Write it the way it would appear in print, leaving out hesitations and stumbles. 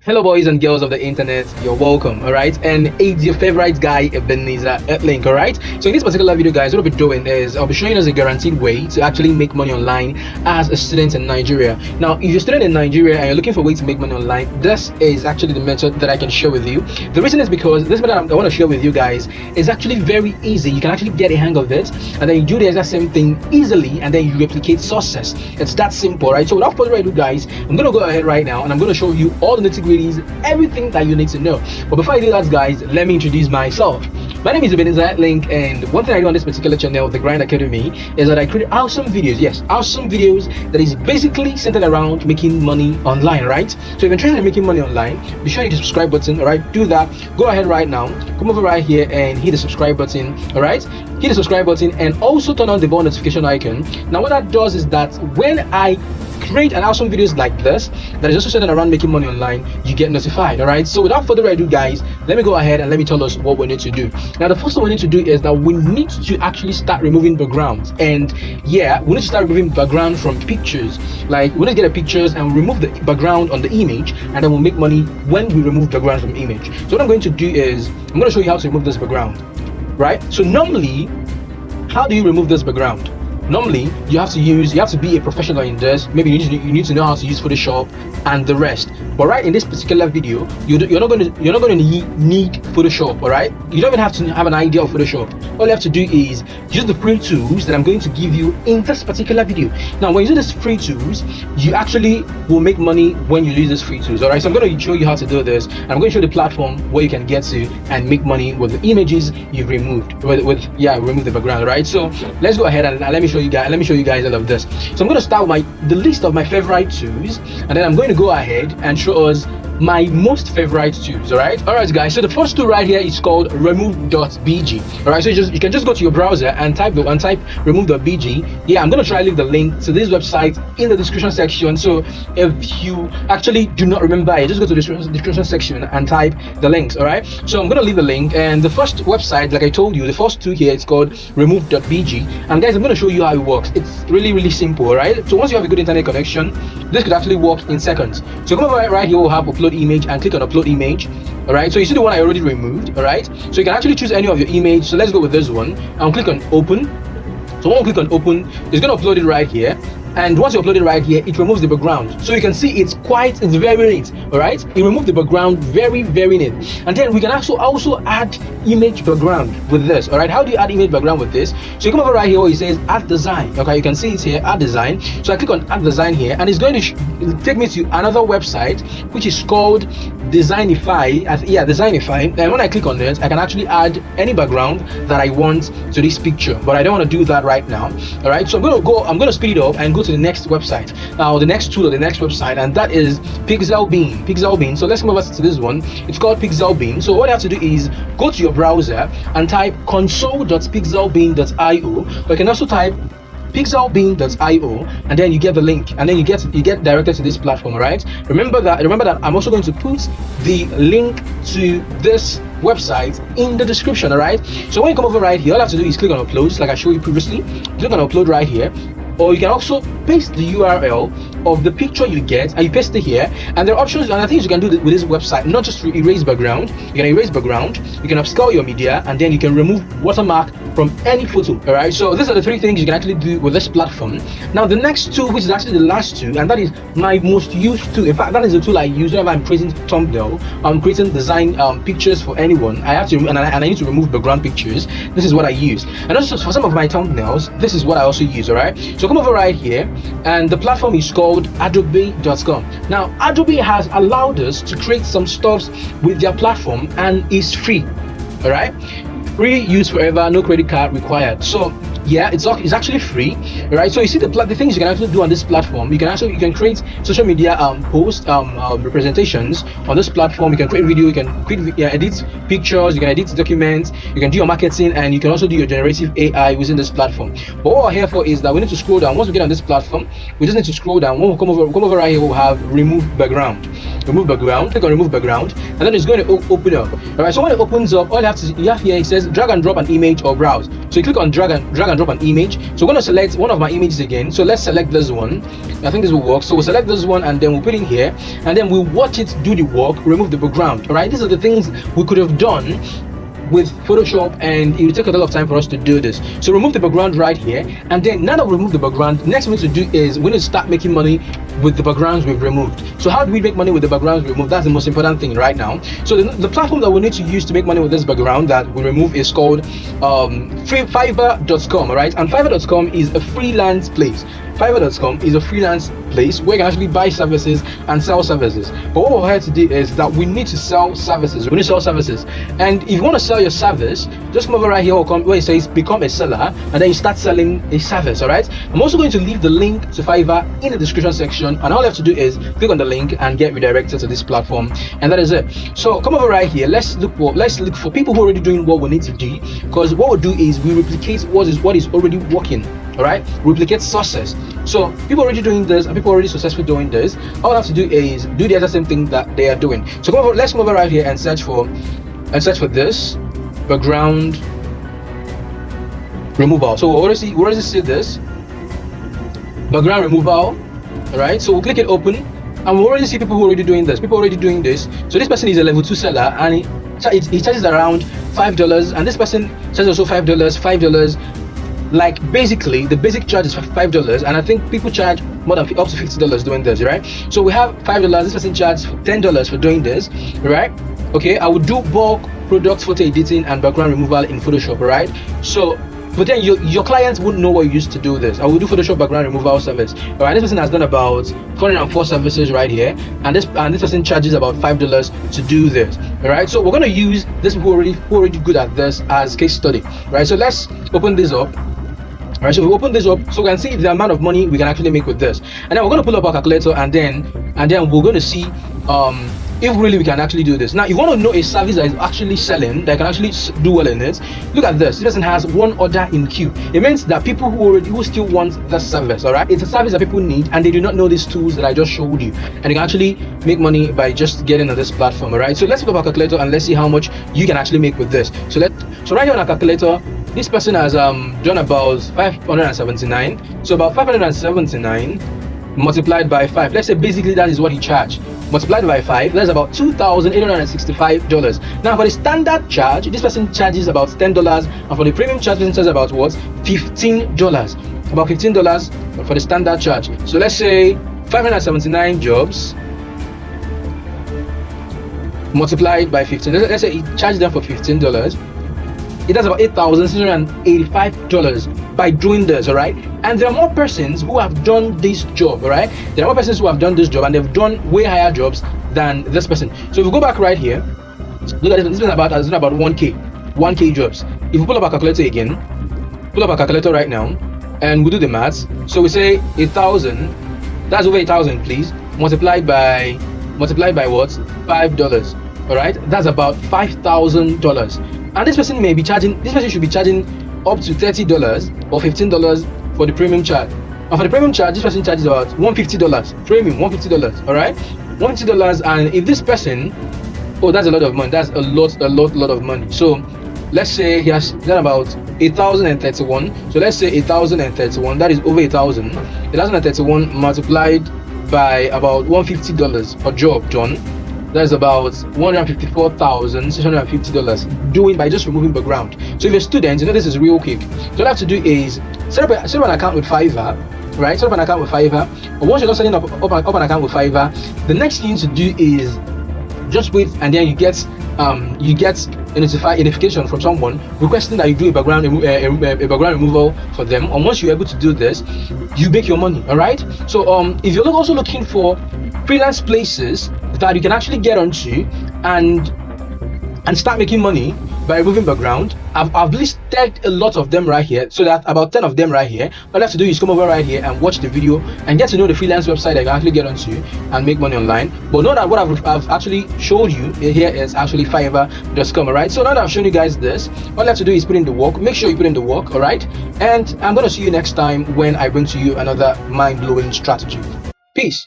Hello boys and girls of the internet, you're welcome, alright? And it's your favorite guy, Ebenezer Link, alright? So in this particular video guys, what I'll be doing is I'll be showing us a guaranteed way to actually make money online as a student in Nigeria. Now, if you're a student in Nigeria and you're looking for a way to make money online, this is actually the method that I can share with you. The reason is because this method I want to share with you guys is actually very easy. You can actually get a hang of it and then you do the exact same thing easily and then you replicate success. It's that simple, right? So without further ado guys, I'm going to go ahead right now and I'm going to show you all the nitty-gritty, everything that you need to know. But before I do that guys, let me introduce myself. My name is Ebenezer Link, and one thing I do on this particular channel, the Grind Academy, is that I create awesome videos. Yes, awesome videos that is basically centered around making money online, right? So if you're interested in making money online, be sure you hit the subscribe button, all right? Do that. Go ahead right now, come over right here and hit the subscribe button, all right? Hit the subscribe button and also turn on the bell notification icon. Now what that does is that when I create an awesome videos like this that is also centered around making money online, you get notified. All right, so without further ado guys, let me go ahead and let me tell us what we need to do. Now the first thing we need to do is that we need to actually start removing backgrounds. And yeah, we need to start removing background from pictures. Like we need to get the pictures and remove the background on the image, and then we'll make money when we remove background from image. So what I'm going to do is I'm going to show you how to remove this background, right? So normally, how do you remove this background? Normally you have to be a professional in this. Maybe you need to know how to use Photoshop and the rest. But right in this particular video, you're not going to need Photoshop. All right, you don't even have to have an idea of Photoshop. All you have to do is use the free tools that I'm going to give you in this particular video. Now when you use these free tools, you actually will make money when you use these free tools. All right, so I'm going to show you how to do this, and I'm going to show you the platform where you can get to and make money with the images you've removed remove the background. Right, so let's go ahead and let me show you guys all of this. So I'm going to start with the list of my favorite tools, and then I'm going to go ahead and show us my most favorite tools. All right guys, so the first tool right here is called remove.bg. all right, so you can just go to your browser and type remove.bg. yeah, I'm going to try to leave the link to this website in the description section. So if you actually do not remember it, just go to the description section and type the links. All right, so I'm going to leave the link, and the first website, like I told you, the first tool here, it's called remove.bg. and guys, I'm going to show you how it works. It's really simple. All right, so once you have a good internet connection, this could actually work in seconds. So come over right here, we'll have upload image and click on upload image. All right, so you see the one I already removed. All right, so you can actually choose any of your image. So let's go with this one and click on open. So when we click on open, it's going to upload it right here. And once you upload it right here, it removes the background. So you can see it's very neat. All right, it removed the background very neat. And then we can also add image background with this. All right, how do you add image background with this? So you come over right here where it says add design. Okay, you can see it's here, add design. So I click on add design here, and it's going to take me to another website which is called Designify. Designify. And when I click on this, I can actually add any background that I want to this picture, but I don't want to do that right now. All right, so I'm going to speed it up and go to the next website. Now the next tool or the next website, and that is Pixelbeam. So let's come over to this one. It's called Pixelbeam. So what you have to do is go to your browser and type console.pixelbeam.io, or you can also type pixelbeam.io, and then you get the link, and then you get directed to this platform. All right, remember that I'm also going to put the link to this website in the description. All right, so when you come over right here, all you have to do is click on upload, just like I showed you previously. Click on upload right here, or you can also paste the URL of the picture you get and you paste it here. And there are options and things you can do with this website, not just to erase background. You can erase background, you can upscale your media, and then you can remove watermark from any photo. All right, so these are the three things you can actually do with this platform. Now the next tool, which is actually the last tool, and that is my most used tool. In fact, that is the tool I use whenever I'm creating thumbnail, I'm creating design pictures for anyone. I have to and I need to remove background pictures. This is what I use, and also for some of my thumbnails, this is what I also use. All right, so come over right here, and the platform is called adobe.com. Now Adobe has allowed us to create some stuffs with their platform, and it's free. All right, free use forever, no credit card required. So yeah, it's actually free. Right, so you see the things you can actually do on this platform. You can create social media post representations on this platform. You can create video, you can edit pictures, you can edit documents, you can do your marketing, and you can also do your generative AI within this platform. But what we're here for is that we need to scroll down. Once we get on this platform, we just need to scroll down. When we come over right here, we'll have remove background. Click on remove background, and then it's going to open up. All right, so when it opens up, all you have here, it says drag and drop an image or browse. So you click on drag and drop an image. So we're going to select one of my images again. So let's select this one. I think this will work. So we'll select this one and then we'll put it in here, and then we'll watch it do the work, remove the background. All right, these are the things we could have done with Photoshop, and it will take a lot of time for us to do this. So remove the background right here, and then now that we remove the background, next we need to do is we need to start making money with the backgrounds we've removed. So how do we make money with the backgrounds we removed? That's the most important thing right now. So the platform that we need to use to make money with this background that we remove is called Fiverr.com. All right, and Fiverr.com is a freelance place. Fiverr.com is a freelance place where you can actually buy services and sell services. But what we're here to do is that we need to sell services. We need to sell services. And if you want to sell your service, just come over right here where it says become a seller, and then you start selling a service. All right. I'm also going to leave the link to Fiverr in the description section, and all you have to do is click on the link and get redirected to this platform, and that is it. So come over right here. Let's look for people who are already doing what we need to do, because what we'll do is we replicate what is already working. All right, replicate success. So people already doing this and people already successful doing this. All I have to do is do the exact same thing that they are doing. So let's come over right here and search for this background removal. So we already see this background removal. All right, so we'll click it open, and we already see people who are already doing this. So this person is a level 2 seller, and he charges around $5, and this person charges also $5. Like basically the basic charge is $5, and I think people charge more than up to $50 doing this, right? So we have $5. This person charges $10 for doing this, right? Okay, I would do bulk product photo editing and background removal in Photoshop, right? So but then your clients wouldn't know what you used to do this. I will do Photoshop background removal service. All right, this person has done about 404 services right here, and this person charges about $5 to do this. All right, so we're gonna use this who already good at this as case study, right? So let's open this up. All right, so we open this up so we can see the amount of money we can actually make with this, and then we're going to pull up our calculator, and then we're going to see if really we can actually do this. Now, you want to know a service that is actually selling, that can actually do well in it. Look at this. This person has one order in queue. It means that people who still want the service. All right, it's a service that people need, and they do not know these tools that I just showed you, and you can actually make money by just getting on this platform. All right, so let's pull up our calculator and let's see how much you can actually make with this. So right here on our calculator, this person has done about 579. So about 579 multiplied by 5. Let's say basically that is what he charged. Multiplied by 5, that's about $2,865. Now for the standard charge, this person charges about $10, and for the premium charge, this person charges about what? $15. About $15 for the standard charge. So let's say 579 jobs multiplied by 15. Let's say he charged them for $15. It does about $8,685 by doing this. All right, and there are more persons who have done this job. All right, there are more persons who have done this job, and they've done way higher jobs than this person. So if we go back right here, look at this. This is about 1k jobs. If we pull up our calculator again, pull up our calculator right now, and we do the maths. So we say 1,000. That's over 1,000, please. Multiplied by what? $5. All right, that's about $5,000. And this person should be charging up to $30 or $15 for the premium charge. And for the premium charge, this person charges about $150. Premium $150. All right, $150. And if this person, that's a lot of money. That's a lot of money. So let's say he has done about 1,031. So let's say 1,031. That is over 1,000. 1,031 multiplied by about $150 per job done. That's about $154,650 doing by just removing background. So if you're a student, you know this is real quick. So all you have to do is set up an account with Fiverr, right? Set up an account with Fiverr. But once you're not setting up an account with Fiverr, the next thing to do is just wait, and then you get a notification from someone requesting that you do a background removal for them. And once you're able to do this, you make your money. All right. So if you're also looking for freelance places that you can actually get onto and start making money by removing background, I've listed a lot of them right here, so that about 10 of them right here. All you have to do is come over right here and watch the video and get to know the freelance website that you can actually get onto and make money online. But know that what I've actually showed you here is actually Fiverr.com. Alright, so now that I've shown you guys this, all you have to do is put in the work. Make sure you put in the work. Alright, and I'm gonna see you next time when I bring to you another mind-blowing strategy. Peace.